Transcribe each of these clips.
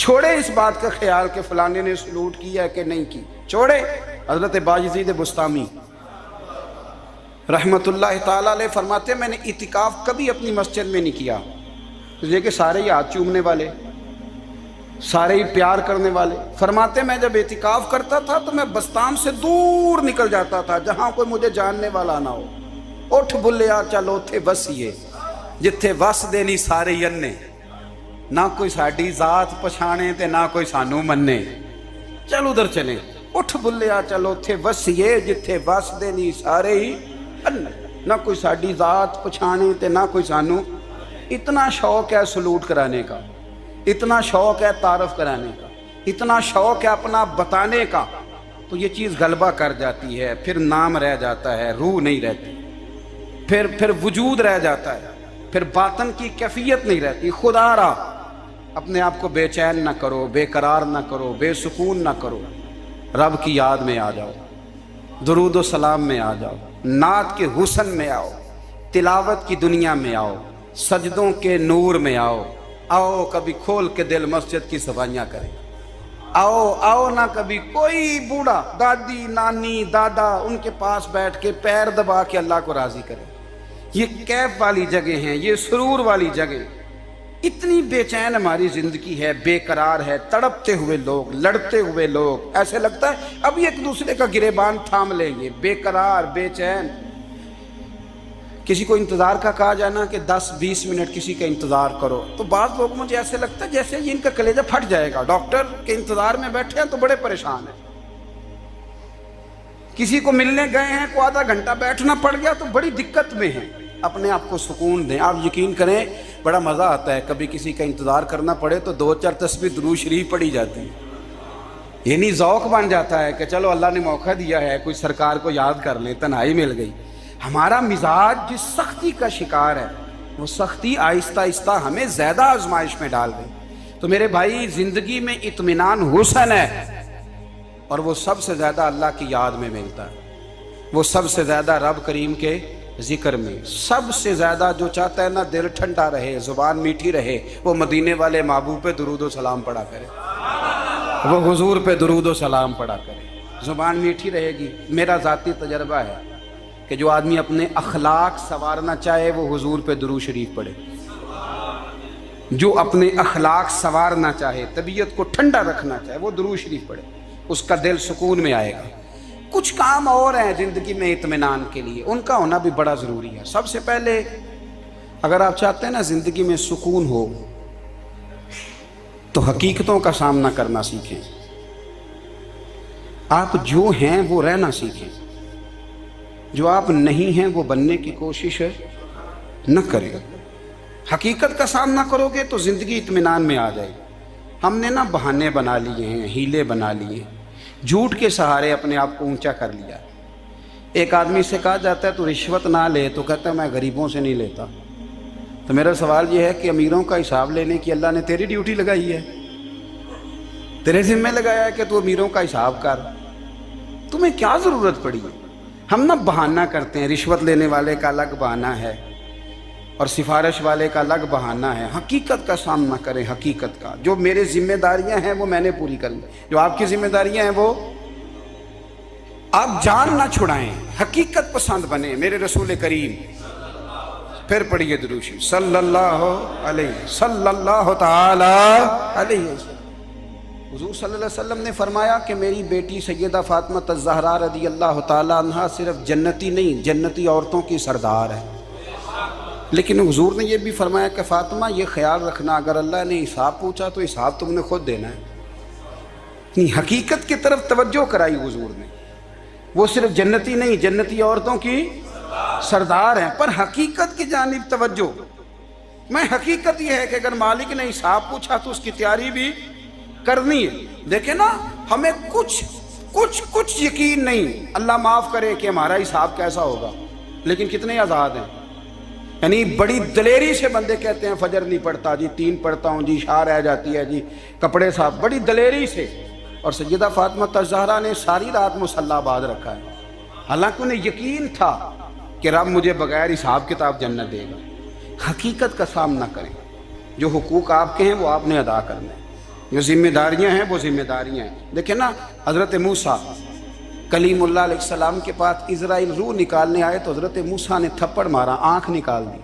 چھوڑے اس بات کا خیال کہ فلانے نے سلوٹ کیا کہ نہیں کی، چھوڑے۔ حضرت باجزید بستامی رحمت اللہ تعالیٰ علیہ فرماتے ہیں میں نے اعتکاف کبھی اپنی مسجد میں نہیں کیا، یہ کہ سارے ہی ہاتھ چومنے والے، سارے ہی پیار کرنے والے۔ فرماتے ہیں میں جب اعتکاف کرتا تھا تو میں بستان سے دور نکل جاتا تھا جہاں کوئی مجھے جاننے والا نہ ہو۔ اٹھ بلیا چل اوتھے وسیے جتھے وس دے نہیں سارے ہی انے، نہ کوئی ساڈی ذات پچھانے تے نہ کوئی سانو مننے، چل ادھر چلیں۔ اٹھ بلیا چل اوتھے وسیے جتھے وس دے نہیں سارے ہی انے، نہ کوئی ساڈی ذات پچھانے تے نہ کوئی سانو۔ اتنا شوق ہے سلوٹ کرانے کا، اتنا شوق ہے تعارف کرانے کا، اتنا شوق ہے اپنا بتانے کا، تو یہ چیز غلبہ کر جاتی ہے، پھر نام رہ جاتا ہے، روح نہیں رہتی، پھر وجود رہ جاتا ہے، پھر باطن کی کیفیت نہیں رہتی۔ خدا را اپنے آپ کو بے چین نہ کرو، بے قرار نہ کرو، بے سکون نہ کرو، رب کی یاد میں آ جاؤ، درود و سلام میں آ جاؤ، نعت کے حسن میں آؤ، تلاوت کی دنیا میں آؤ، سجدوں کے نور میں آؤ۔ آؤ کبھی کھول کے دل مسجد کی صفائیاں کریں، آؤ نہ کبھی کوئی بوڑھا دادی نانی دادا ان کے پاس بیٹھ کے پیر دبا کے اللہ کو راضی کرے۔ یہ کیف والی جگہ ہیں، یہ سرور والی جگہ۔ اتنی بے چین ہماری زندگی ہے، بے قرار ہے، تڑپتے ہوئے لوگ، لڑتے ہوئے لوگ، ایسے لگتا ہے ابھی ایک دوسرے کا گریبان تھام لیں گے، بے قرار بے چین۔ کسی کو انتظار کا کہا جائے نا کہ 10-20 منٹ کسی کا انتظار کرو، تو بعض لوگ مجھے ایسے لگتا ہے جیسے یہ ان کا کلیجہ پھٹ جائے گا، ڈاکٹر کے انتظار میں بیٹھے ہیں تو بڑے پریشان ہیں۔ کسی کو ملنے گئے ہیں کو آدھا گھنٹہ بیٹھنا پڑ گیا تو بڑی دقت میں ہیں۔ اپنے آپ کو سکون دیں۔ آپ یقین کریں بڑا مزہ آتا ہے، کبھی کسی کا انتظار کرنا پڑے تو 2-4 تسبیح درود شریف پڑھی جاتی ہے، یعنی ذوق بن جاتا ہے کہ چلو اللہ نے موقع دیا ہے، کوئی سرکار کو یاد کر لیں، تنہائی مل گئی۔ ہمارا مزاج جس سختی کا شکار ہے، وہ سختی آہستہ آہستہ ہمیں زیادہ آزمائش میں ڈال گئی۔ تو میرے بھائی زندگی میں اطمینان حسن ہے، اور وہ سب سے زیادہ اللہ کی یاد میں ملتا ہے، وہ سب سے زیادہ رب کریم کے ذکر میں۔ سب سے زیادہ جو چاہتا ہے نا دل ٹھنڈا رہے، زبان میٹھی رہے، وہ مدینے والے محبوب پہ درود و سلام پڑھا کرے، وہ حضور پہ درود و سلام پڑھا کرے، زبان میٹھی رہے گی۔ میرا ذاتی تجربہ ہے کہ جو آدمی اپنے اخلاق سنوارنا چاہے وہ حضور پہ درود شریف پڑھے، جو اپنے اخلاق سنوارنا چاہے، طبیعت کو ٹھنڈا رکھنا چاہے، وہ درود شریف پڑھے، اس کا دل سکون میں آئے گا۔ کچھ کام اور ہیں زندگی میں اطمینان کے لیے، ان کا ہونا بھی بڑا ضروری ہے۔ سب سے پہلے اگر آپ چاہتے ہیں نا زندگی میں سکون ہو تو حقیقتوں کا سامنا کرنا سیکھیں، آپ جو ہیں وہ رہنا سیکھیں، جو آپ نہیں ہیں وہ بننے کی کوشش نہ کریں۔ حقیقت کا سامنا کرو گے تو زندگی اطمینان میں آ جائے گی۔ ہم نے نا بہانے بنا لیے ہیں، ہیلے بنا لیے ہیں، جھوٹ کے سہارے اپنے آپ کو اونچا کر لیا۔ ایک آدمی سے کہا جاتا ہے تو رشوت نہ لے، تو کہتا ہے میں غریبوں سے نہیں لیتا۔ تو میرا سوال یہ ہے کہ امیروں کا حساب لینے کی اللہ نے تیری ڈیوٹی لگائی ہے، تیرے ذمہ لگایا ہے کہ تو امیروں کا حساب کر، تمہیں کیا ضرورت پڑی ہے؟ ہم نا بہانہ کرتے ہیں، رشوت لینے والے کا الگ بہانہ ہے اور سفارش والے کا الگ بہانہ ہے۔ حقیقت کا سامنا کریں، حقیقت کا۔ جو میرے ذمہ داریاں ہیں وہ میں نے پوری کر لی، جو آپ کی ذمہ داریاں ہیں وہ آپ جان نہ چھڑائیں، حقیقت پسند بنیں۔ میرے رسول کریم پھر پڑھیے درود شریف صلی اللہ تعالی علیہ وسلم۔ حضور صلی اللہ علیہ وسلم نے فرمایا کہ میری بیٹی سیدہ فاطمہ الزہرا رضی اللہ تعالی عنہا صرف جنتی نہیں، جنتی عورتوں کی سردار ہے۔ لیکن حضور نے یہ بھی فرمایا کہ فاطمہ یہ خیال رکھنا اگر اللہ نے حساب پوچھا تو حساب تم نے خود دینا ہے۔ حقیقت کی طرف توجہ کرائی حضور نے، وہ صرف جنتی نہیں، جنتی عورتوں کی سردار ہیں، پر حقیقت کی جانب توجہ۔ میں حقیقت یہ ہے کہ اگر مالک نے حساب پوچھا تو اس کی تیاری بھی کرنی ہے۔ دیکھیں نا ہمیں کچھ یقین نہیں، اللہ معاف کرے کہ ہمارا حساب کیسا ہوگا، لیکن کتنے آزاد ہیں۔ یعنی بڑی دلیری سے بندے کہتے ہیں فجر نہیں پڑھتا جی، 3 پڑھتا ہوں جی، شاہ رہ جاتی ہے جی، کپڑے صاف، بڑی دلیری سے۔ اور سیدہ فاطمہ الزہرا نے ساری رات مصلی آباد رکھا ہے، حالانکہ انہیں یقین تھا کہ رب مجھے بغیر حساب کتاب جنت دے گا۔ حقیقت کا سامنا کریں، جو حقوق آپ کے ہیں وہ آپ نے ادا کرنا ہے۔ جو ذمہ داریاں ہیں وہ ذمہ داریاں ہیں. دیکھیں نا حضرت موسیٰ کلیم اللہ علیہ السلام کے پاس اسرائیل روح نکالنے آئے تو حضرت موسیٰ نے تھپڑ مارا، آنکھ نکال دی.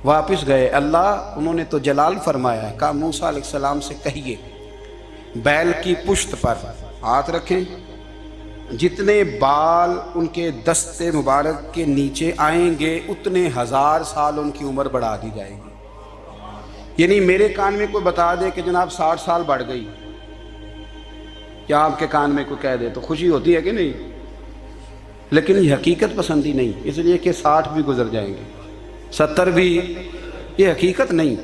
واپس گئے، اللہ انہوں نے تو جلال فرمایا ہے، کہا موسیٰ علیہ السلام سے کہیے بیل کی پشت پر ہاتھ رکھیں، جتنے بال ان کے دستے مبارک کے نیچے آئیں گے اتنے 1000 سال ان کی عمر بڑھا دی جائے گی. یعنی میرے کان میں کوئی بتا دے کہ جناب 60 سال بڑھ گئی، یا آپ کے کان میں کوئی کہہ دے تو خوشی ہوتی ہے کہ نہیں؟ لیکن یہ حقیقت پسندی نہیں، اس لیے کہ 60 بھی گزر جائیں گے، 70 بھی، یہ حقیقت نہیں.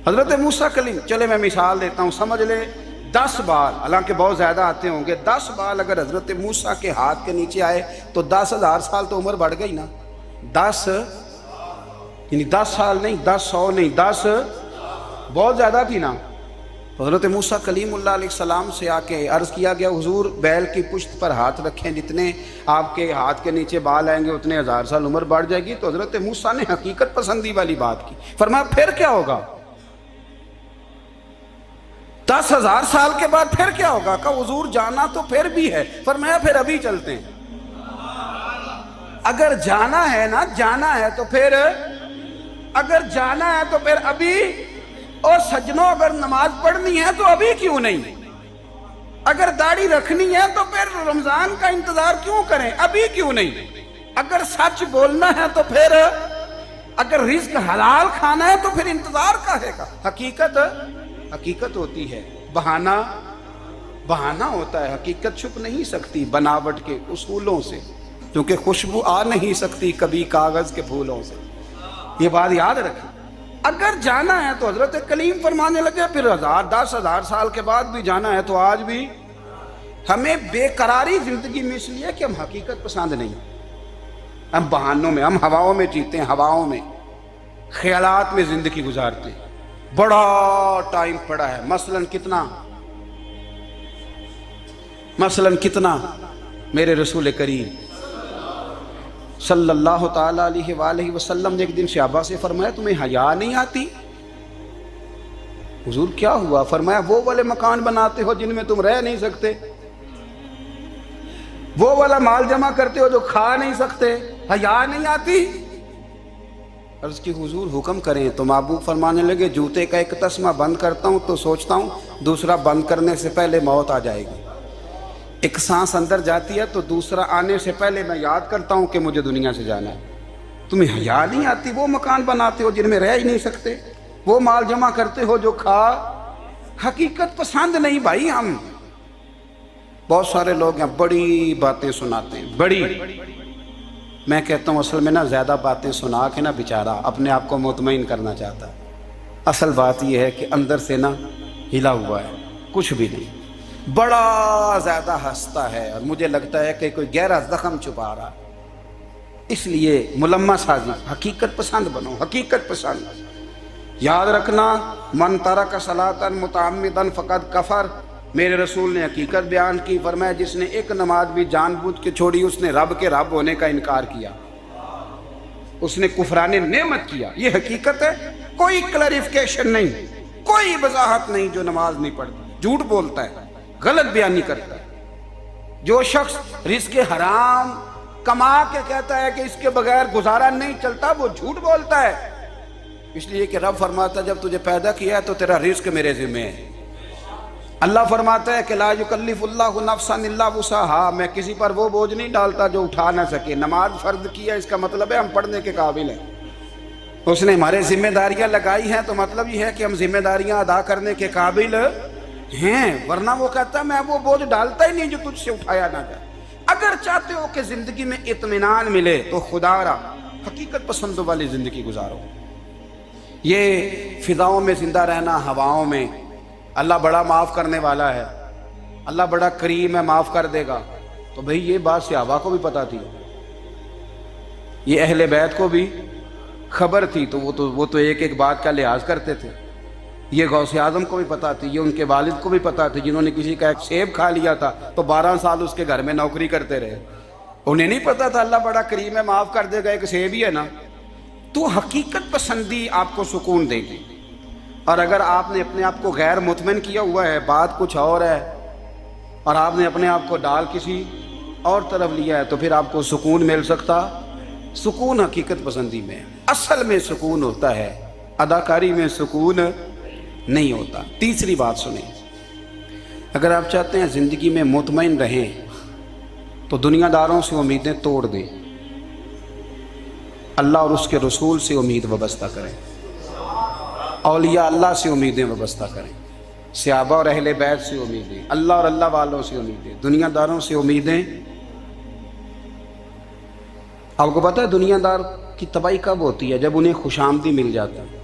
حضرت موسیٰ کلیم، چلے میں مثال دیتا ہوں، سمجھ لے 10 بال، حالانکہ بہت زیادہ آتے ہوں گے، 10 بال اگر حضرت موسیٰ کے ہاتھ کے نیچے آئے تو 10,000 سال تو عمر بڑھ گئی نا. 10 یعنی 10 سال نہیں، 10 نہیں، 10 بہت زیادہ تھی نا. حضرت موسیٰ کلیم اللہ علیہ السلام سے آ کے عرض کیا گیا حضور بیل کی پشت پر ہاتھ رکھیں، جتنے آپ کے ہاتھ کے نیچے بال آئیں گے اتنے 1000 سال عمر بڑھ جائے گی. تو حضرت موسیٰ نے حقیقت پسندی والی بات کی، فرمایا پھر کیا ہوگا؟ 10,000 سال کے بعد پھر کیا ہوگا؟ کہا حضور جانا تو پھر بھی ہے. فرمایا پھر ابھی چلتے ہیں. اگر جانا ہے نا، جانا ہے تو پھر، اگر جانا ہے تو پھر ابھی. اور سجنوں اگر نماز پڑھنی ہے تو ابھی کیوں نہیں؟ اگر داڑھی رکھنی ہے تو پھر رمضان کا انتظار کیوں کریں؟ ابھی کیوں نہیں؟ اگر سچ بولنا ہے تو پھر، اگر رزق حلال کھانا ہے تو پھر انتظار کاہے کا؟ حقیقت ہوتی ہے، بہانہ ہوتا ہے. حقیقت چھپ نہیں سکتی بناوٹ کے اصولوں سے، کیونکہ خوشبو آ نہیں سکتی کبھی کاغذ کے پھولوں سے. یہ بات یاد رکھیں. اگر جانا ہے تو حضرت کلیم فرمانے لگے پھر 10,000 سال کے بعد بھی جانا ہے تو آج بھی. ہمیں بے قراری زندگی میں اس لیے کہ ہم حقیقت پسند نہیں، ہم بہانوں میں، ہم ہواؤں میں جیتے ہیں، ہواؤں میں، خیالات میں زندگی گزارتے ہیں. بڑا ٹائم پڑا ہے، مثلاً کتنا میرے رسول کریم صلی اللہ تعالیٰ علیہ وآلہ وسلم نے ایک دن صحابہ سے فرمایا تمہیں حیا نہیں آتی؟ حضور کیا ہوا؟ فرمایا وہ والے مکان بناتے ہو جن میں تم رہ نہیں سکتے، وہ والا مال جمع کرتے ہو جو کھا نہیں سکتے، حیا نہیں آتی؟ عرض کی حضور حکم کریں. تو محبوب فرمانے لگے جوتے کا ایک تسمہ بند کرتا ہوں تو سوچتا ہوں دوسرا بند کرنے سے پہلے موت آ جائے گی. ایک سانس اندر جاتی ہے تو دوسرا آنے سے پہلے میں یاد کرتا ہوں کہ مجھے دنیا سے جانا ہے. تمہیں حیا نہیں آتی؟ وہ مکان بناتے ہو جن میں رہ ہی نہیں سکتے، وہ مال جمع کرتے ہو جو کھا. حقیقت پسند نہیں بھائی. ہم بہت سارے لوگ ہیں بڑی باتیں سناتے ہیں، بڑی، میں کہتا ہوں اصل میں نا زیادہ باتیں سنا کے نا بیچارہ اپنے آپ کو مطمئن کرنا چاہتا ہے. اصل بات یہ ہے کہ اندر سے نا ہلا ہوا ہے، کچھ بھی نہیں، بڑا زیادہ ہنستا ہے اور مجھے لگتا ہے کہ کوئی گہرا زخم چھپا رہا. اس لیے ملمہ سازی، حقیقت پسند بنو، حقیقت پسند. یاد رکھنا من ترک صلاۃ متعمدا فقد کفر. میرے رسول نے حقیقت بیان کی، فرمایا جس نے ایک نماز بھی جان بوجھ کے چھوڑی اس نے رب کے رب ہونے کا انکار کیا، اس نے کفران نعمت کیا. یہ حقیقت ہے، کوئی کلیریفیکیشن نہیں، کوئی وضاحت نہیں. جو نماز نہیں پڑھتا جھوٹ بولتا ہے، غلط بیانی کرتا ہے. جو شخص رزق حرام کما کے کہتا ہے کہ اس کے بغیر گزارا نہیں چلتا وہ جھوٹ بولتا ہے. اس لیے کہ رب فرماتا ہے جب تجھے پیدا کیا ہے تو تیرا رزق میرے ذمہ ہے. اللہ فرماتا ہے کہ لا یکلف اللہ نفسا الا وسعها، میں کسی پر وہ بوجھ نہیں ڈالتا جو اٹھا نہ سکے. نماز فرض کیا اس کا مطلب ہے ہم پڑھنے کے قابل ہیں. اس نے ہمارے ذمہ داریاں لگائی ہیں تو مطلب یہ ہے کہ ہم ذمہ داریاں ادا کرنے کے قابل ہیں، ورنہ وہ کہتا ہے میں وہ بوجھ ڈالتا ہی نہیں جو تجھ سے اٹھایا نہ جائے. اگر چاہتے ہو کہ زندگی میں اطمینان ملے تو خدا را حقیقت پسندوں والی زندگی گزارو. یہ فضاؤں میں زندہ رہنا، ہواؤں میں، اللہ بڑا معاف کرنے والا ہے، اللہ بڑا کریم ہے، معاف کر دے گا. تو بھئی یہ بات صحابہ کو بھی پتا تھی، یہ اہل بیت کو بھی خبر تھی، تو وہ تو ایک ایک بات کا لحاظ کرتے تھے. یہ غوث اعظم کو بھی پتا تھی، یہ ان کے والد کو بھی پتا تھی جنہوں نے کسی کا ایک سیب کھا لیا تھا تو 12 سال اس کے گھر میں نوکری کرتے رہے. انہیں نہیں پتا تھا اللہ بڑا کریم ہے، معاف کر دے گا، ایک سیب ہی ہے نا. تو حقیقت پسندی آپ کو سکون دے گی. اور اگر آپ نے اپنے آپ کو غیر مطمئن کیا ہوا ہے، بات کچھ اور ہے، اور آپ نے اپنے آپ کو ڈال کسی اور طرف لیا ہے، تو پھر آپ کو سکون مل سکتا؟ سکون حقیقت پسندی میں، اصل میں سکون ہوتا ہے، اداکاری میں سکون نہیں ہوتا۔ تیسری بات سنیں، اگر آپ چاہتے ہیں زندگی میں مطمئن رہیں تو دنیا داروں سے امیدیں توڑ دیں، اللہ اور اس کے رسول سے امید وابستہ کریں، اولیاء اللہ سے امیدیں وابستہ کریں، صحابہ اور اہل بیت سے امیدیں، اللہ اور اللہ والوں سے امیدیں، دنیا داروں سے امیدیں۔ آپ کو پتہ ہے دنیا دار کی تباہی کب ہوتی ہے؟ جب انہیں خوش آمدی مل جاتا ہے۔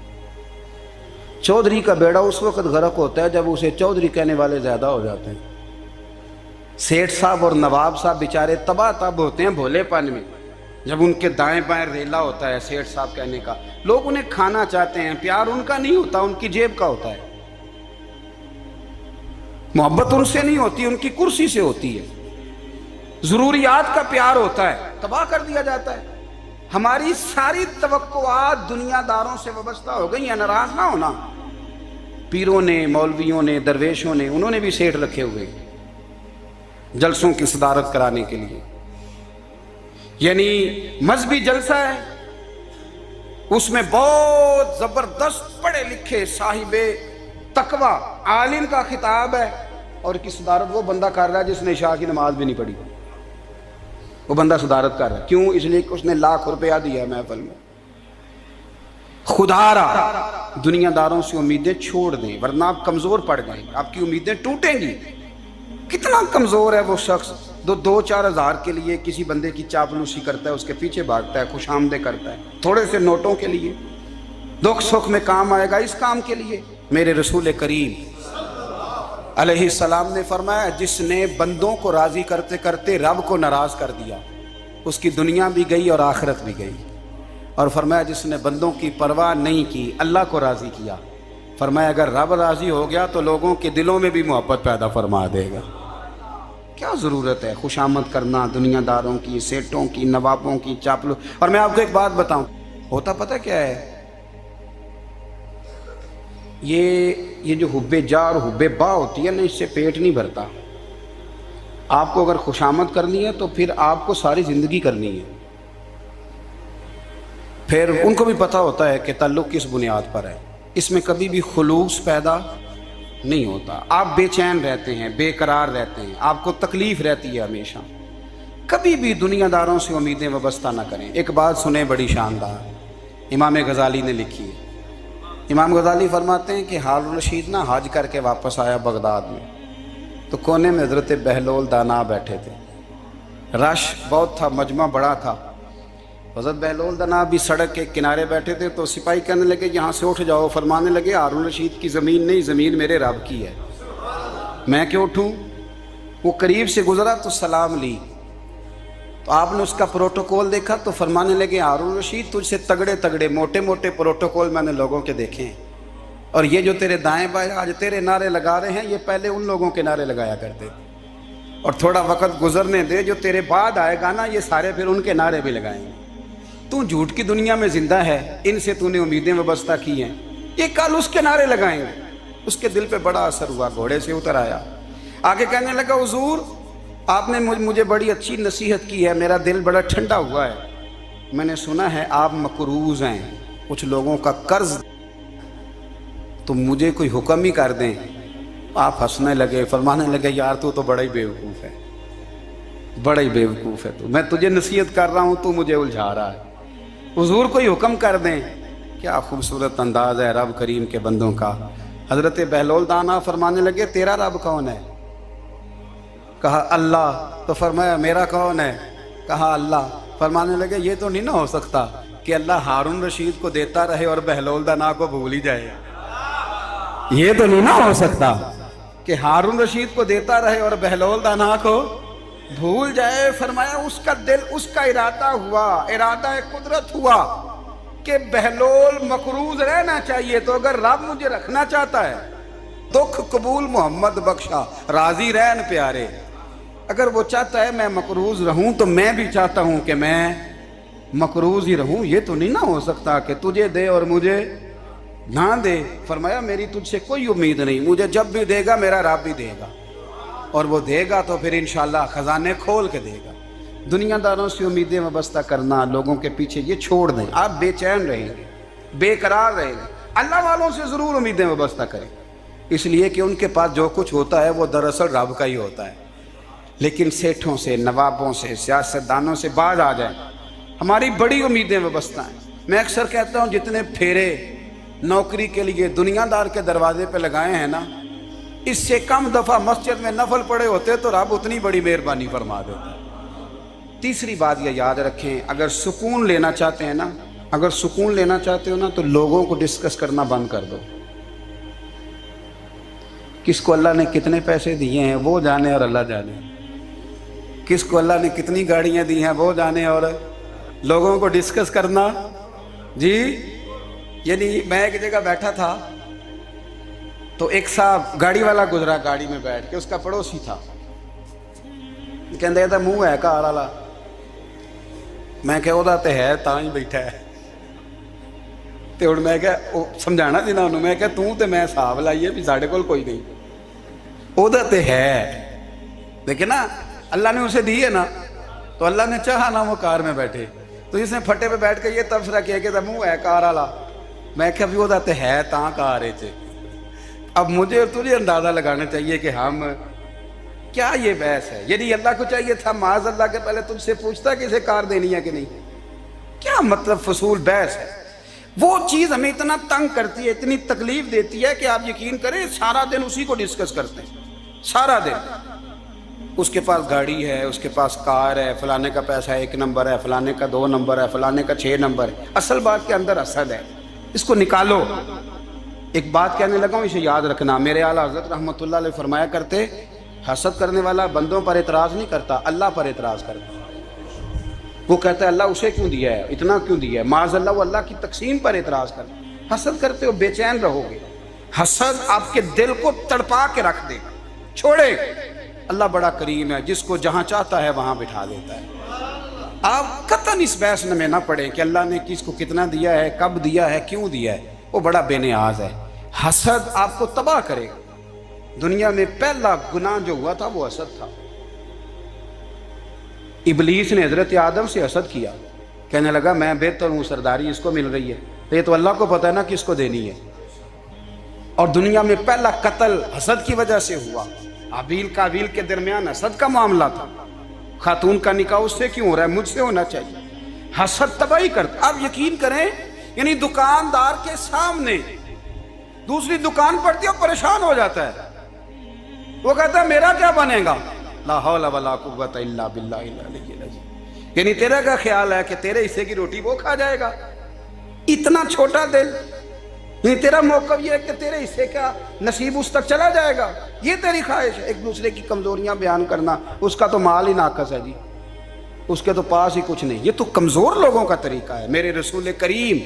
چودھری کا بیڑا اس وقت غرق ہوتا ہے جب اسے چودھری کہنے والے زیادہ ہو جاتے ہیں۔ سیٹھ صاحب اور نواب صاحب بیچارے تباہ تب ہوتے ہیں بھولے پن میں، جب ان کے دائیں بائیں ریلا ہوتا ہے سیٹھ صاحب کہنے کا، لوگ انہیں کھانا چاہتے ہیں، پیار ان کا نہیں ہوتا، ان کی جیب کا ہوتا ہے، محبت ان سے نہیں ہوتی، ان کی کرسی سے ہوتی ہے، ضروریات کا پیار ہوتا ہے، تباہ کر دیا جاتا ہے۔ ہماری ساری توقعات دنیا داروں سے وابستہ ہو گئی ہیں، ناراض نہ ہونا۔ پیروں نے، مولویوں نے، درویشوں نے، انہوں نے بھی سیٹھ رکھے ہوئے جلسوں کی صدارت کرانے کے لیے، یعنی مذہبی جلسہ ہے، اس میں بہت زبردست پڑھے لکھے صاحب تقوی عالم کا خطاب ہے، اور کی صدارت وہ بندہ کر رہا ہے جس نے عشاء کی نماز بھی نہیں پڑھی، وہ بندہ صدارت کر رہا ہے۔ کیوں؟ اس لیے کہ اس نے ₹1,00,000 دیا ہے محفل میں۔ خدا را دنیا داروں سے امیدیں چھوڑ دیں، ورنہ آپ کمزور پڑ جائیں گے، آپ کی امیدیں ٹوٹیں گی۔ کتنا کمزور ہے وہ شخص جو 2-4 ہزار کے لیے کسی بندے کی چاپلوسی کرتا ہے، اس کے پیچھے بھاگتا ہے، خوش آمدیں کرتا ہے، تھوڑے سے نوٹوں کے لیے، دکھ سکھ میں کام آئے گا اس کام کے لیے۔ میرے رسول کریم علیہ السلام نے فرمایا، جس نے بندوں کو راضی کرتے کرتے رب کو ناراض کر دیا، اس کی دنیا بھی گئی اور آخرت بھی گئی۔ اور فرمایا جس نے بندوں کی پرواہ نہیں کی، اللہ کو راضی کیا، فرمایا اگر رب راضی ہو گیا تو لوگوں کے دلوں میں بھی محبت پیدا فرما دے گا۔ کیا ضرورت ہے خوش آمد کرنا دنیا داروں کی، سیٹوں کی، نوابوں کی، چاپلو۔ اور میں آپ کو ایک بات بتاؤں، ہوتا پتہ کیا ہے؟ یہ جو حب جا اور حب با ہوتی ہے نا، اس سے پیٹ نہیں بھرتا۔ آپ کو اگر خوش آمد کرنی ہے تو پھر آپ کو ساری زندگی کرنی ہے۔ پھر ان کو بھی پتہ ہوتا ہے کہ تعلق کس بنیاد پر ہے، اس میں کبھی بھی خلوص پیدا نہیں ہوتا۔ آپ بے چین رہتے ہیں، بے قرار رہتے ہیں، آپ کو تکلیف رہتی ہے ہمیشہ۔ کبھی بھی دنیا داروں سے امیدیں وابستہ نہ کریں۔ ایک بات سنیں بڑی شاندار، امام غزالی نے لکھی ہے۔ امام غزالی فرماتے ہیں کہ ہارون رشید نا حج کر کے واپس آیا بغداد میں، تو کونے میں حضرت بہلول دانا بیٹھے تھے، رش بہت تھا، مجمع بڑا تھا۔ حضرت بہلول دانا بھی سڑک کے کنارے بیٹھے تھے، تو سپاہی کہنے لگے یہاں سے اٹھ جاؤ، فرمانے لگے ہارون رشید کی زمین نہیں، زمین میرے رب کی ہے، میں کیوں اٹھوں؟ وہ قریب سے گزرا تو سلام لی، تو آپ نے اس کا پروٹوکول دیکھا تو فرمانے لگے ہارون رشید تجھ سے تگڑے تگڑے موٹے موٹے پروٹوکول میں نے لوگوں کے دیکھے ہیں، اور یہ جو تیرے دائیں بائیں آج تیرے نعرے لگا رہے ہیں، یہ پہلے ان لوگوں کے نعرے لگایا کرتے تھے، اور تھوڑا وقت گزرنے دے، جو تیرے بعد آئے گا نا، یہ سارے پھر ان کے نعرے بھی لگائیں گے۔ تو جھوٹ کی دنیا میں زندہ ہے، ان سے تو نے امیدیں وابستہ کی ہیں، یہ کل اس کے نعرے لگائیں گے۔ اس کے دل پہ بڑا اثر ہوا، گھوڑے سے اتر آیا، آگے کہنے لگا حضور آپ نے مجھے بڑی اچھی نصیحت کی ہے، میرا دل بڑا ٹھنڈا ہوا ہے، میں نے سنا ہے آپ مقروض ہیں، کچھ لوگوں کا قرض، تو مجھے کوئی حکم ہی کر دیں۔ آپ ہنسنے لگے، فرمانے لگے یار تو بڑا ہی بیوقوف ہے، بڑا ہی بیوقوف ہے، تو میں تجھے نصیحت کر رہا ہوں، تو مجھے الجھا رہا ہے، حضور کوئی حکم کر دیں۔ کیا خوبصورت انداز ہے رب کریم کے بندوں کا۔ حضرت بہلول دانا فرمانے لگے تیرا رب کون ہے؟ کہا اللہ۔ تو فرمایا میرا کون ہے؟ کہا اللہ۔ فرمانے لگے یہ تو نہیں نہ ہو سکتا کہ اللہ ہارون رشید کو دیتا رہے اور بہلول دانا کو بھول ہی جائے، یہ تو نہیں نہ ہو سکتا کہ ہارون رشید کو دیتا رہے اور بہلول دانا کو بھول جائے۔ فرمایا اس کا دل، اس کا ارادہ ہوا، ارادہ قدرت ہوا کہ بہلول مقروض رہنا چاہیے، تو اگر رب مجھے رکھنا چاہتا ہے، دکھ قبول محمد بخشا، راضی رہن پیارے، اگر وہ چاہتا ہے میں مقروض رہوں تو میں بھی چاہتا ہوں کہ میں مقروض ہی رہوں۔ یہ تو نہیں نہ ہو سکتا کہ تجھے دے اور مجھے نہ دے، فرمایا میری تجھ سے کوئی امید نہیں، مجھے جب بھی دے گا میرا رب بھی دے گا، اور وہ دے گا تو پھر انشاءاللہ خزانے کھول کے دے گا۔ دنیا داروں سے امیدیں وابستہ کرنا، لوگوں کے پیچھے، یہ چھوڑ دیں، آپ بے چین رہیں گے، بے قرار رہیں گے۔ اللہ والوں سے ضرور امیدیں وابستہ کریں، اس لیے کہ ان کے پاس جو کچھ ہوتا ہے وہ دراصل رب کا ہی ہوتا ہے۔ لیکن سیٹھوں سے، نوابوں سے، سیاستدانوں سے باز آ جائیں، ہماری بڑی امیدیں وابستہ ہیں۔ میں اکثر کہتا ہوں جتنے پھیرے نوکری کے لیے دنیا دار کے دروازے پہ لگائے ہیں نا، اس سے کم دفعہ مسجد میں نفل پڑے ہوتے تو رب اتنی بڑی مہربانی فرما دیتا۔ تیسری بات یہ یاد رکھیں، اگر سکون لینا چاہتے ہیں نا، اگر سکون لینا چاہتے ہو نا تو لوگوں کو ڈسکس کرنا بند کر دو۔ کس کو اللہ نے کتنے پیسے دیے ہیں وہ جانے اور اللہ جانے، کس کو اللہ نے کتنی گاڑیاں دی ہیں وہ جانے، اور لوگوں کو ڈسکس کرنا۔ جی یعنی میں ایک جگہ بیٹھا تھا تو ایک صاحب گاڑی والا گزرا، گاڑی میں بیٹھ کے، اس کا پڑوسی تھا، کہندے تھا منہ ہے کار والا، میں کہ وہ تے ہے تاں ہی بیٹھا ہے، تے ہن میں کہ سمجھانا سی نا انہوں، میں کہ توں تے میں حساب لائیے بھی ساڈے کول کوئی نہیں، وہ تے ہے، لیکن نا اللہ نے اسے دی ہے نا، تو اللہ نے چاہا نا وہ کار میں بیٹھے، تو جس نے پھٹے پہ بیٹھ کے یہ تبصرہ کیا کہ منہ ہے کار والا، میں کہ ابھی وہ تے ہے تاں کار ہے۔ اب مجھے اور تجھے اندازہ لگانا چاہیے کہ ہم کیا یہ بحث ہے، یعنی اللہ کو چاہیے تھا معاذ اللہ کے پہلے تجھ سے پوچھتا کہ اسے کار دینی ہے کہ نہیں، کیا مطلب فضول بحث ہے۔ وہ چیز ہمیں اتنا تنگ کرتی ہے، اتنی تکلیف دیتی ہے کہ آپ یقین کریں سارا دن اسی کو ڈسکس کرتے ہیں، سارا دن۔ اس کے پاس گاڑی ہے، اس کے پاس کار ہے، فلانے کا پیسہ 1 نمبر ہے، فلانے کا 2 نمبر ہے، فلانے کا 6 نمبر ہے، اصل بات کے اندر حسد ہے، اس کو نکالو۔ ایک بات کہنے لگا ہوں، اسے یاد رکھنا، میرے اعلیٰ حضرت رحمۃ اللہ علیہ فرمایا کرتے، حسد کرنے والا بندوں پر اعتراض نہیں کرتا، اللہ پر اعتراض کرتا۔ وہ کہتا ہے اللہ اسے کیوں دیا ہے، اتنا کیوں دیا ہے، معاذ اللہ وہ اللہ کی تقسیم پر اعتراض کرتا۔ حسد کرتے ہو بے چین رہو گے، حسد آپ کے دل کو تڑپا کے رکھ دے گا، چھوڑے۔ اللہ بڑا کریم ہے، جس کو جہاں چاہتا ہے وہاں بٹھا دیتا ہے۔ آپ قطعاً اس بحث میں نہ پڑیں کہ اللہ نے کس کو کتنا دیا ہے، کب دیا ہے، کیوں دیا ہے، وہ بڑا بے نیاز ہے۔ حسد آپ کو تباہ کرے گا۔ دنیا میں پہلا گناہ جو ہوا تھا وہ حسد تھا۔ ابلیس نے حضرت آدم سے حسد کیا، کہنے لگا میں بہتر ہوں، سرداری اس کو مل رہی ہے، یہ تو اللہ کو پتہ ہے نا کس کو دینی ہے۔ اور دنیا میں پہلا قتل حسد کی وجہ سے ہوا، حابیل قابیل کے درمیان حسد کا معاملہ تھا۔ خاتون کا نکاح اس سے کیوں ہو رہا ہے، مجھ سے ہونا چاہیے۔ حسد تباہی کرتا۔ آپ یقین کریں، یعنی دکاندار کے سامنے دوسری دکان پڑتی ہے اور پریشان ہو جاتا ہے، وہ کہتا ہے میرا کیا بنے گا، لا حول ولا قوت الا باللہ العلی العظیم، یعنی تیرا کیا خیال ہے کہ تیرے حصے کی روٹی وہ کھا جائے گا، اتنا چھوٹا دل، یعنی تیرا موقف یہ ہے کہ تیرے حصے کا نصیب اس تک چلا جائے گا، یہ تیری خواہش ہے۔ ایک دوسرے کی کمزوریاں بیان کرنا، اس کا تو مال ہی ناقص ہے جی، اس کے تو پاس ہی کچھ نہیں، یہ تو کمزور لوگوں کا طریقہ ہے۔ میرے رسول کریم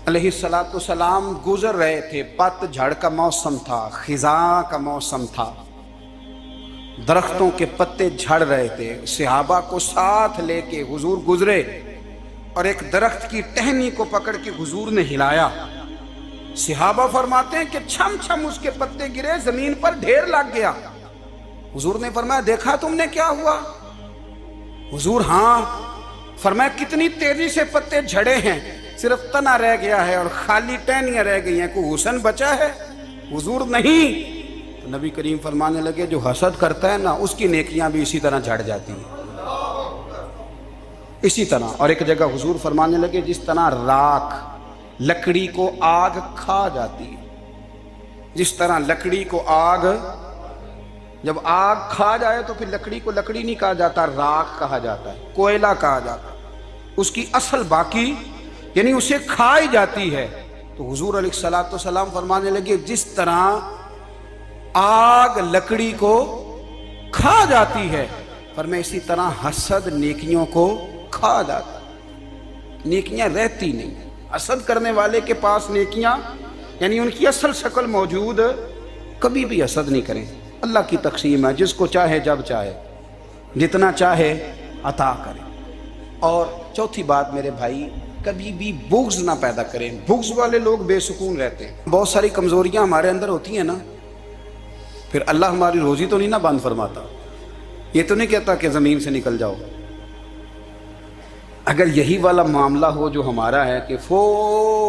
علیہ السلام گزر رہے تھے، پت جھڑ کا موسم تھا، خزاں کا موسم تھا، درختوں کے پتے جھڑ رہے تھے، صحابہ کو ساتھ لے کے حضور گزرے اور ایک درخت کی ٹہنی کو پکڑ کے حضور نے ہلایا۔ صحابہ فرماتے ہیں کہ چھم چھم اس کے پتے گرے، زمین پر ڈھیر لگ گیا۔ حضور نے فرمایا دیکھا تم نے کیا ہوا؟ حضور ہاں۔ فرمایا کتنی تیزی سے پتے جھڑے ہیں، صرف تنا رہ گیا ہے اور خالی ٹہنیاں رہ گئی ہیں، کوئی حسن بچا ہے؟ حضور نہیں۔ تو نبی کریم فرمانے لگے جو حسد کرتا ہے نا اس کی نیکیاں بھی اسی طرح جھڑ جاتی ہیں، اسی طرح۔ اور ایک جگہ حضور فرمانے لگے جس طرح راکھ لکڑی کو آگ کھا جاتی ہے، جس طرح لکڑی کو آگ، جب آگ کھا جائے تو پھر لکڑی کو لکڑی نہیں کہا جاتا، راکھ کہا جاتا ہے، کوئلہ کہا جاتا ہے، اس کی اصل باقی یعنی اسے کھائی جاتی ہے۔ تو حضور علیہ السلام فرمانے لگے جس طرح آگ لکڑی کو کھا جاتی ہے، فرمایا اسی طرح حسد نیکیوں کو کھا جاتا ہے، نیکیاں رہتی نہیں۔ حسد کرنے والے کے پاس نیکیاں یعنی ان کی اصل شکل موجود، کبھی بھی حسد نہیں کریں۔ اللہ کی تقسیم ہے، جس کو چاہے جب چاہے جتنا چاہے عطا کرے۔ اور چوتھی بات میرے بھائی، کبھی بھی بغض نہ پیدا کریں. بغض والے لوگ بے سکون رہتے ہیں. بہت ساری کمزوریاں ہمارے اندر ہوتی ہیں نا، پھر اللہ ہماری روزی تو نہیں نہ بند فرماتا. یہ تو نہیں کہتا کہ زمین سے نکل جاؤ. اگر یہی والا معاملہ ہو جو ہمارا ہے کہ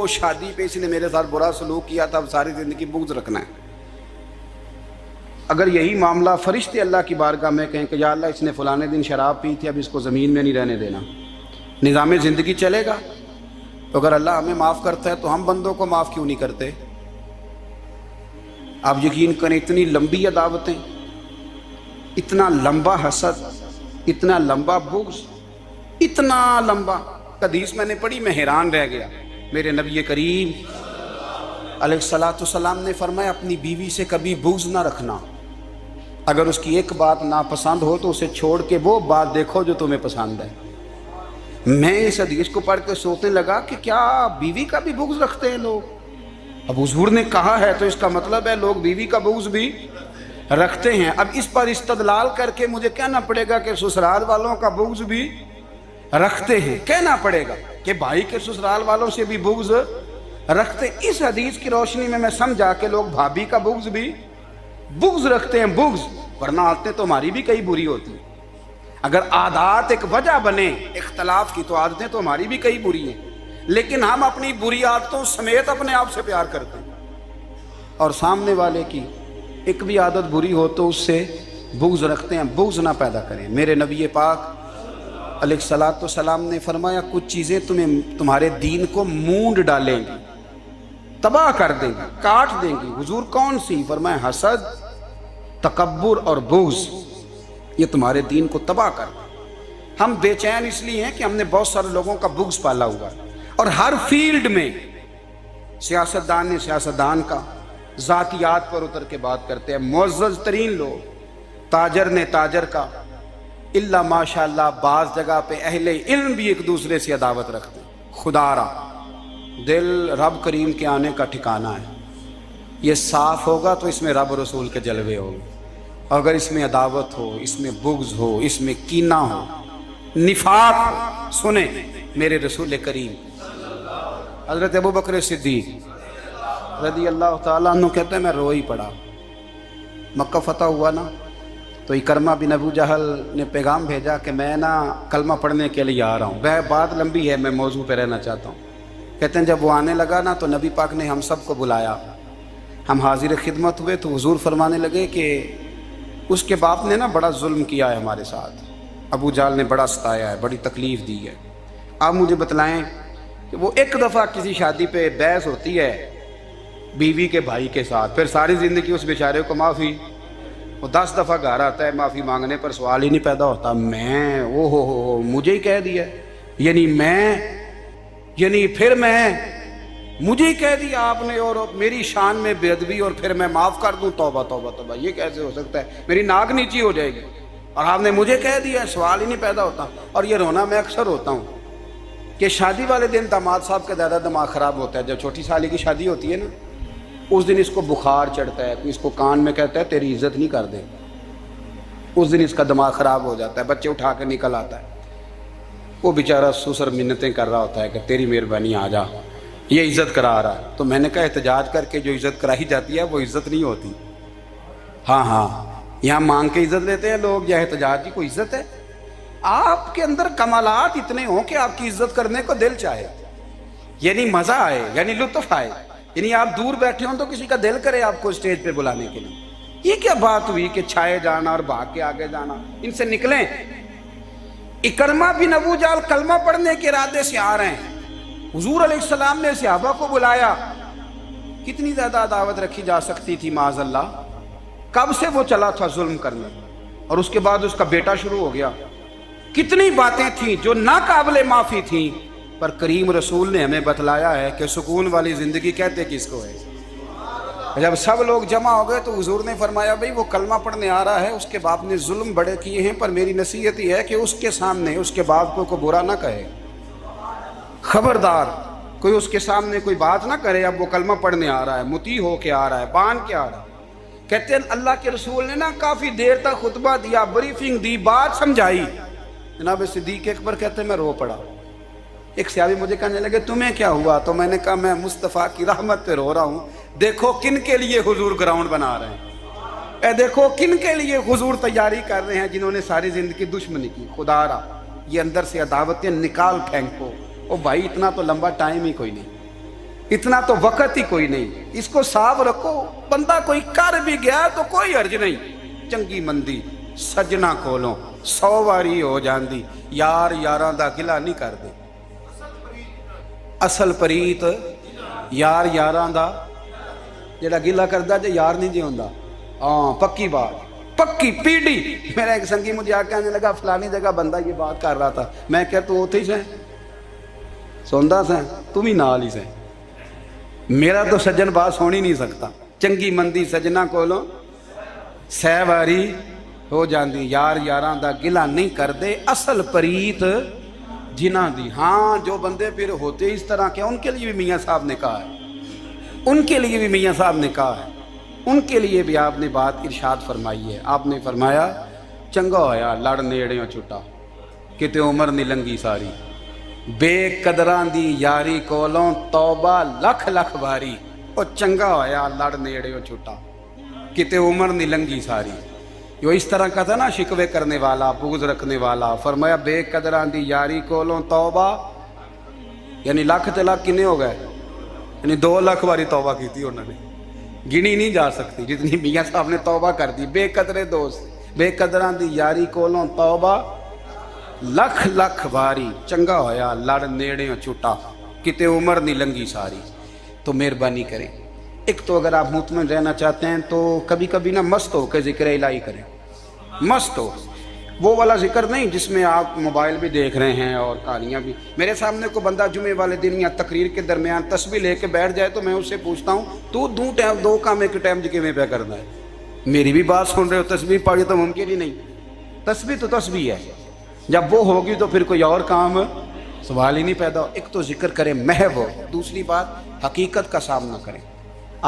شادی پہ اس نے میرے ساتھ برا سلوک کیا تھا، اب ساری زندگی بغض رکھنا ہے. اگر یہی معاملہ فرشتے اللہ کی بارگاہ میں کہیں کہ یا اللہ اس نے فلانے دن شراب پی تھی، اب اس کو زمین میں نہیں رہنے دینا، نظام زندگی چلے گا. تو اگر اللہ ہمیں معاف کرتا ہے تو ہم بندوں کو معاف کیوں نہیں کرتے؟ آپ یقین کریں، اتنی لمبی عداوتیں، اتنا لمبا حسد، اتنا لمبا بغض، اتنا لمبا. حدیث میں نے پڑھی، میں حیران رہ گیا. میرے نبی کریم علیہ الصلوۃ والسلام نے فرمایا اپنی بیوی سے کبھی بغض نہ رکھنا. اگر اس کی ایک بات ناپسند ہو تو اسے چھوڑ کے وہ بات دیکھو جو تمہیں پسند ہے. میں اس حدیث کو پڑھ کے سوچنے لگا کہ کیا بیوی کا بھی بغض رکھتے ہیں لوگ؟ اب حضور نے کہا ہے تو اس کا مطلب ہے لوگ بیوی کا بغض بھی رکھتے ہیں. اب اس پر استدلال کر کے مجھے کہنا پڑے گا کہ سسرال والوں کا بغض بھی رکھتے ہیں. کہنا پڑے گا کہ بھائی کے سسرال والوں سے بھی بغض رکھتے. اس حدیث کی روشنی میں سمجھا کہ لوگ بھابھی کا بغض بھی رکھتے ہیں. بغض، ورنہ عادتیں تو ہماری بھی کئی بری ہوتی ہیں. اگر عادات ایک وجہ بنے اختلاف کی تو عادتیں تو ہماری بھی کئی بری ہیں، لیکن ہم اپنی بری عادتوں سمیت اپنے آپ سے پیار کرتے ہیں، اور سامنے والے کی ایک بھی عادت بری ہو تو اس سے بغض رکھتے ہیں. بغض نہ پیدا کریں. میرے نبی پاک علیہ الصلوۃ والسلام نے فرمایا کچھ چیزیں تمہارے دین کو مونڈ ڈالیں گی، تباہ کر دیں گی، کاٹ دیں گی. حضور کون سی؟ فرمایا حسد، تکبر اور بغض. یہ تمہارے دین کو تباہ کر دیں. ہم بے چین اس لیے ہیں کہ ہم نے بہت سارے لوگوں کا بغض پالا ہوا ہے، اور ہر فیلڈ میں سیاستدان نے سیاستدان کا، ذاتیات پر اتر کے بات کرتے ہیں، معزز ترین لوگ، تاجر نے تاجر کا، اللہ ماشاءاللہ بعض جگہ پہ اہل علم بھی ایک دوسرے سے عداوت رکھتے ہیں. خدا را دل رب کریم کے آنے کا ٹھکانہ ہے. یہ صاف ہوگا تو اس میں رب رسول کے جلوے ہوں گے. اگر اس میں عداوت ہو، اس میں بغض ہو، اس میں کینہ ہو، نفاق ہو، سنیں میرے رسول کریم حضرت ابوبکر صدیق رضی اللہ تعالیٰ عنہ کہتے ہیں میں رو ہی پڑا. مکہ فتح ہوا نا تو اکرمہ بن ابو جہل نے پیغام بھیجا کہ میں نا کلمہ پڑھنے کے لیے آ رہا ہوں. وہ بات لمبی ہے، میں موضوع پہ رہنا چاہتا ہوں. کہتے ہیں جب وہ آنے لگا نا تو نبی پاک نے ہم سب کو بلایا. ہم حاضر خدمت ہوئے تو حضور فرمانے لگے کہ اس کے باپ نے نا بڑا ظلم کیا ہے ہمارے ساتھ، ابو جہل نے بڑا ستایا ہے، بڑی تکلیف دی ہے. آپ مجھے بتلائیں کہ وہ ایک دفعہ کسی شادی پہ بحث ہوتی ہے بیوی کے بھائی کے ساتھ، پھر ساری زندگی اس بیچارے کو معافی. وہ 10 دفعہ گھر آتا ہے معافی مانگنے پر سوال ہی نہیں پیدا ہوتا. میں ہو مجھے ہی کہہ دیا، یعنی پھر مجھے ہی کہہ دیا آپ نے، اور میری شان میں بے ادبی، اور پھر میں معاف کر دوں؟ توبہ توبہ توبہ، یہ کیسے ہو سکتا ہے؟ میری ناک نیچی ہو جائے گی. اور آپ نے مجھے کہہ دیا، سوال ہی نہیں پیدا ہوتا. اور یہ رونا میں اکثر ہوتا ہوں کہ شادی والے دن داماد صاحب کا زیادہ دماغ خراب ہوتا ہے. جب چھوٹی سالی کی شادی ہوتی ہے نا، اس دن اس کو بخار چڑھتا ہے، کوئی اس کو کان میں کہتا ہے تیری عزت نہیں کر دے. اس دن اس کا دماغ خراب ہو جاتا ہے، بچے اٹھا کے نکل آتا ہے. وہ بیچارہ سسر منتیں کر رہا ہوتا ہے کہ تیری مہربانی آ جا، یہ عزت کرا رہا ہے. تو میں نے کہا احتجاج کر کے جو عزت کرائی جاتی ہے وہ عزت نہیں ہوتی. ہاں یہاں مانگ کے عزت لیتے ہیں لوگ، یا احتجاج کی کوئی عزت ہے؟ آپ کے اندر کمالات اتنے ہوں کہ آپ کی عزت کرنے کو دل چاہے، یعنی مزہ آئے، یعنی لطف آئے، یعنی آپ دور بیٹھے ہوں تو کسی کا دل کرے آپ کو اسٹیج پہ بلانے کے لیے. یہ کیا بات ہوئی کہ چھائے جانا اور بھاگ کے آگے جانا؟ ان سے نکلیں. اکرمہ بن ابو جہل کلمہ پڑھنے کے ارادے سے آ رہے ہیں. حضور علیہ السلام نے صحابہ کو بلایا. کتنی زیادہ عداوت رکھی جا سکتی تھی معاذ اللہ. کب سے وہ چلا تھا ظلم کرنے، اور اس کے بعد اس کا بیٹا شروع ہو گیا. کتنی باتیں تھیں جو ناقابل معافی تھیں، پر کریم رسول نے ہمیں بتلایا ہے کہ سکون والی زندگی کہتے کس کو ہے. جب سب لوگ جمع ہو گئے تو حضور نے فرمایا بھئی وہ کلمہ پڑھنے آ رہا ہے، اس کے باپ نے ظلم بڑے کیے ہیں، پر میری نصیحت یہ ہے کہ اس کے سامنے اس کے باپ کو برا نہ کہے. خبردار کوئی اس کے سامنے کوئی بات نہ کرے. اب وہ کلمہ پڑھنے آ رہا ہے، مطیع ہو کے آ رہا ہے، بان کے آ رہا ہے. کہتے ہیں اللہ کے رسول نے نا کافی دیر تک خطبہ دیا، بریفنگ دی، بات سمجھائی. جناب صدیق اکبر کہتے ہیں میں رو پڑا. ایک صحابی مجھے کہنے لگے تمہیں کیا ہوا؟ تو میں نے کہا میں مصطفیٰ کی رحمت پہ رو رہا ہوں، دیکھو کن کے لیے حضور گراؤنڈ بنا رہے ہیں، اے دیکھو کن کے لیے حضور تیاری کر رہے ہیں جنہوں نے ساری زندگی دشمنی کی۔ خدا را یہ اندر سے عداوتیں نکال پھینکو۔ او بھائی اتنا تو لمبا ٹائم ہی کوئی نہیں، اتنا تو وقت ہی کوئی نہیں، اس کو صاف رکھو۔ بندہ کوئی کر بھی گیا تو کوئی حرج نہیں، چنگی مندی سجنا کولوں 100 واری ہو جاندی، یار یاراں دا گلہ نہیں کر دے۔ اصل پریت یار یاراں دا جڑا گلہ کردا جے یار نہیں جی ہوندا۔ ہاں پکی بات، پکی پیڑی۔ میرا ایک سنگی مجھے آ کے آنے لگا فلانی جگہ بندہ یہ بات کر رہا تھا، میں کہا تو اوتھے ہی سے سوندا سے تم ہی نال ہی سے، میرا تو سجن باس ہونی نہیں سکتا۔ چنگی مندی سجنا کولوں 100 واری ہو جاندی، یار یاراں دا گلہ نہیں کر دے، اصل پریت جنہ دی۔ ہاں جو بندے پھر ہوتے اس طرح کے ان کے لیے بھی میاں صاحب نے کہا ہے، ان کے لیے بھی میاں صاحب نے کہا ہے، ان کے لیے بھی آپ نے بات ارشاد فرمائی ہے۔ آپ نے فرمایا چنگا ہویا لڑ نیڑیوں چھٹا، کتے عمر نہیں لنگی ساری، بے قدراں دی یاری کولوں توبہ لکھ لکھ باری۔ او چنگا ہویا لڑ نیڑیوں چھٹا، کتے عمر نہیں لنگی ساری۔ جو اس طرح کا تھا نا شکوے کرنے والا، بغض رکھنے والا، فرمایا بے قدراں دی یاری کولوں توبہ، یعنی لاکھ تے لاکھ کنے ہو گئے، یعنی 2 لاکھ باری توبہ کی تھی انہوں نے، گنی نہیں جا سکتی جتنی میاں صاحب نے توبہ کر دی۔ بے قدرے دوست، بے قدراں دی یاری کولوں توبہ لکھ لکھ باری، چنگا ہویا لڑ نیڑیوں چھٹا، کتے عمر نہیں لنگی ساری۔ تو مہربانی کریں، ایک تو اگر آپ مطمئن رہنا چاہتے ہیں تو کبھی کبھی نا مست ہو کے ذکر الہی کریں، مست ہو، وہ والا ذکر نہیں جس میں آپ موبائل بھی دیکھ رہے ہیں اور کہانیاں بھی۔ میرے سامنے کو بندہ جمعے والے دن یا تقریر کے درمیان تسبیح لے کے بیٹھ جائے تو میں اس سے پوچھتا ہوں تو دو کام ایک ٹائم جی میں پہ کرنا ہے؟ میری بھی بات سن رہے ہو، تسبیح پڑھی تو ممکن ہی نہیں، تسبیح تو تسبیح ہے، جب وہ ہوگی تو پھر کوئی اور کام سوال ہی نہیں پیدا ہو۔ ایک تو ذکر کریں محو ہو، دوسری بات حقیقت کا سامنا کریں۔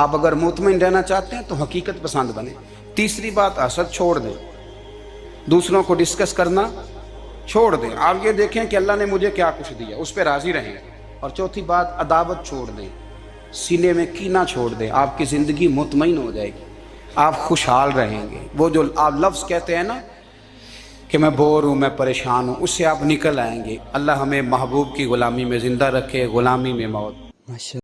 آپ اگر مطمئن رہنا چاہتے ہیں تو حقیقت پسند بنیں۔ تیسری بات حسد چھوڑ دیں، دوسروں کو ڈسکس کرنا چھوڑ دیں، آپ یہ دیکھیں کہ اللہ نے مجھے کیا کچھ دیا، اس پہ راضی رہیں۔ اور چوتھی بات عداوت چھوڑ دیں، سینے میں کینہ چھوڑ دیں، آپ کی زندگی مطمئن ہو جائے گی، آپ خوشحال رہیں گے۔ وہ جو آپ لفظ کہتے ہیں نا کہ میں بور ہوں، میں پریشان ہوں، اس سے آپ نکل آئیں گے۔ اللہ ہمیں محبوب کی غلامی میں زندہ رکھے، غلامی میں موت۔